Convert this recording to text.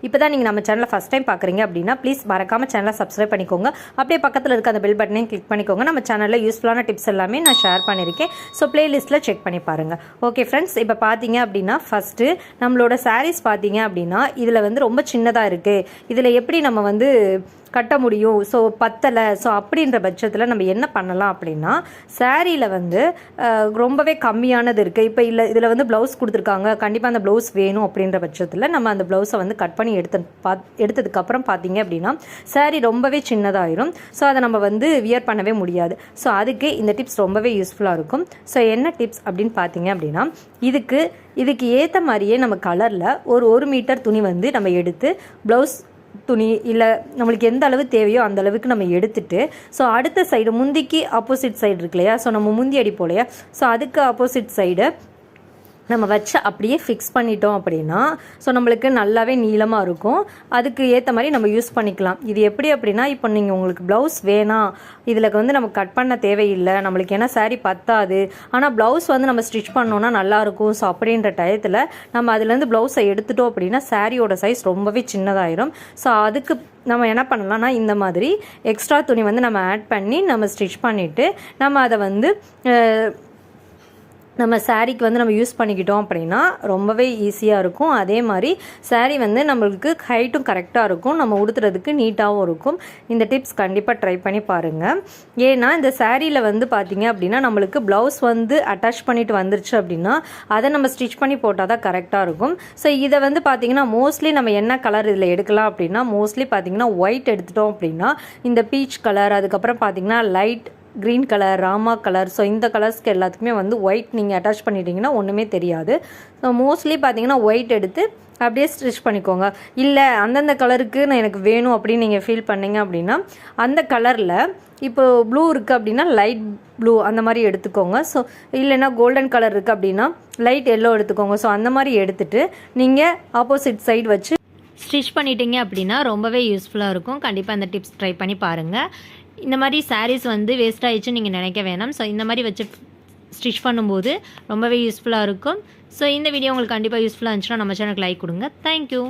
இப்போ தான் நீங்கள் நம்ம சேனலை ஃபஸ்ட் டைம் பார்க்குறீங்க அப்படின்னா ப்ளீஸ் மறக்காமல் சேனலை சப்ஸ்கிரைப் பண்ணிக்கோங்க. அப்படியே பக்கத்தில் இருக்க அந்த பெல் பட்டனையும் கிளிக் பண்ணிக்கோங்க. நம்ம சேனலில் யூஸ்ஃபுல்லான டிப்ஸ் எல்லாமே நான் ஷேர் பண்ணியிருக்கேன். ஸோ பிளேலிஸ்ட்டில் செக் பண்ணி பாருங்கள். ஓகே ஃப்ரெண்ட்ஸ், இப்போ பார்த்தீங்க அப்படின்னா ஃபஸ்ட்டு நம்மளோட சாரீஸ் பார்த்தீங்க அப்படின்னா இதில் வந்து ரொம்ப சின்னதாக இருக்குது. இதில் எப்படி நம்ம வந்து கட்ட முடியும், ஸோ பத்தலை, ஸோ அப்படின்ற பட்சத்தில் நம்ம என்ன பண்ணலாம் அப்படின்னா, சாரியில் வந்து ரொம்பவே கம்மியானது இருக்குது. இப்போ இல்லை இதில் வந்து ப்ளவுஸ் கொடுத்துருக்காங்க, கண்டிப்பாக அந்த ப்ளவுஸ் வேணும் அப்படின்ற பட்சத்தில் நம்ம அந்த ப்ளவுஸை வந்து கட் பண்ணி எடுத்ததுக்கப்புறம் பார்த்தீங்க அப்படின்னா சாரி ரொம்பவே சின்னதாயிரும். ஸோ அதை நம்ம வந்து வியர் பண்ணவே முடியாது. ஸோ அதுக்கு இந்த டிப்ஸ் ரொம்பவே யூஸ்ஃபுல்லாக இருக்கும். ஸோ என்ன டிப்ஸ் அப்படின்னு பார்த்தீங்க அப்படின்னா, இதுக்கு ஏற்ற மாதிரியே நம்ம கலரில் ஒரு மீட்டர் துணி வந்து நம்ம எடுத்து ப்ளவுஸ் துணி இல்லை நம்மளுக்கு எந்த அளவு தேவையோ அந்த அளவுக்கு நம்ம எடுத்துட்டு, ஸோ அடுத்த சைடு முந்திக்கு ஆப்போசிட் சைடு இருக்கு இல்லையா, ஸோ நம்ம முந்தி அடிப்போம் இல்லையா, ஸோ அதுக்கு ஆப்போசிட் சைடு நம்ம வச்சு அப்படியே ஃபிக்ஸ் பண்ணிட்டோம் அப்படின்னா ஸோ நம்மளுக்கு நல்லாவே நீளமாக இருக்கும். அதுக்கு ஏற்ற மாதிரி நம்ம யூஸ் பண்ணிக்கலாம். இது எப்படி அப்படின்னா, இப்போ நீங்கள் உங்களுக்கு ப்ளவுஸ் வேணாம், இதில் வந்து நம்ம கட் பண்ண தேவையில்லை, நம்மளுக்கு ஏன்னா சாரீ பத்தாது, ஆனால் ப்ளவுஸ் வந்து நம்ம ஸ்டிச் பண்ணோன்னா நல்லாயிருக்கும், ஸோ அப்படின்ற டயத்தில் நம்ம அதுலேருந்து ப்ளவுஸை எடுத்துட்டோம் அப்படின்னா சாரியோட சைஸ் ரொம்பவே சின்னதாயிரும். ஸோ அதுக்கு நம்ம என்ன பண்ணலாம்னா, இந்த மாதிரி எக்ஸ்ட்ரா துணி வந்து நம்ம ஆட் பண்ணி நம்ம ஸ்டிச் பண்ணிவிட்டு நம்ம அதை வந்து நம்ம சாரீக்கு வந்து நம்ம யூஸ் பண்ணிக்கிட்டோம் அப்படின்னா ரொம்பவே ஈஸியாக இருக்கும். அதே மாதிரி சாரீ வந்து நம்மளுக்கு ஹைட்டும் கரெக்டாக இருக்கும், நம்ம உடுத்துறதுக்கு நீட்டாகவும் இருக்கும். இந்த டிப்ஸ் கண்டிப்பாக ட்ரை பண்ணி பாருங்கள். ஏன்னா இந்த சாரியில் வந்து பார்த்திங்க அப்படின்னா நம்மளுக்கு ப்ளவுஸ் வந்து அட்டாச் பண்ணிட்டு வந்துருச்சு அப்படின்னா அதை நம்ம ஸ்டிச் பண்ணி போட்டால் தான் கரெக்டாக இருக்கும். ஸோ இதை வந்து பார்த்திங்கன்னா மோஸ்ட்லி நம்ம என்ன கலர் இதில் எடுக்கலாம் அப்படின்னா, மோஸ்ட்லி பார்த்திங்கன்னா ஒயிட் எடுத்துட்டோம் அப்படின்னா இந்த பீச் கலர், அதுக்கப்புறம் பார்த்திங்கன்னா light green colour, Rama colour, so இந்த கலர்ஸ்க்கு எல்லாத்துக்குமே வந்து ஒயிட் நீங்கள் அட்டாச் பண்ணிட்டீங்கன்னா ஒன்றுமே தெரியாது. ஸோ மோஸ்ட்லி பார்த்தீங்கன்னா ஒயிட் எடுத்து அப்படியே ஸ்டிச் பண்ணிக்கோங்க. இல்லை அந்தந்த கலருக்கு நான் எனக்கு வேணும் அப்படின்னு நீங்கள் ஃபீல் பண்ணிங்க அப்படின்னா அந்த கலரில் இப்போ ப்ளூ இருக்குது அப்படின்னா லைட் ப்ளூ அந்த மாதிரி எடுத்துக்கோங்க. ஸோ இல்லைன்னா கோல்டன் கலர் இருக்குது அப்படின்னா லைட் எல்லோ எடுத்துக்கோங்க. ஸோ அந்த மாதிரி எடுத்துகிட்டு நீங்கள் ஆப்போசிட் சைடு வச்சு ஸ்டிச் பண்ணிட்டீங்க அப்படின்னா ரொம்பவே யூஸ்ஃபுல்லாக இருக்கும். கண்டிப்பாக அந்த டிப்ஸ் ட்ரை பண்ணி பாருங்கள். இந்த மாதிரி சாரீஸ் வந்து வேஸ்ட் ஆகிடுச்சு நீங்கள் நினைக்க வேணாம். ஸோ இந்த மாதிரி வச்சு ஸ்டிச் பண்ணும்போது ரொம்பவே யூஸ்ஃபுல்லாக இருக்கும். ஸோ இந்த வீடியோ உங்களுக்கு கண்டிப்பாக யூஸ்ஃபுல்லாக இருந்துச்சுன்னா நம்ம சேனலுக்கு லைக் கொடுங்க. தேங்க்யூ.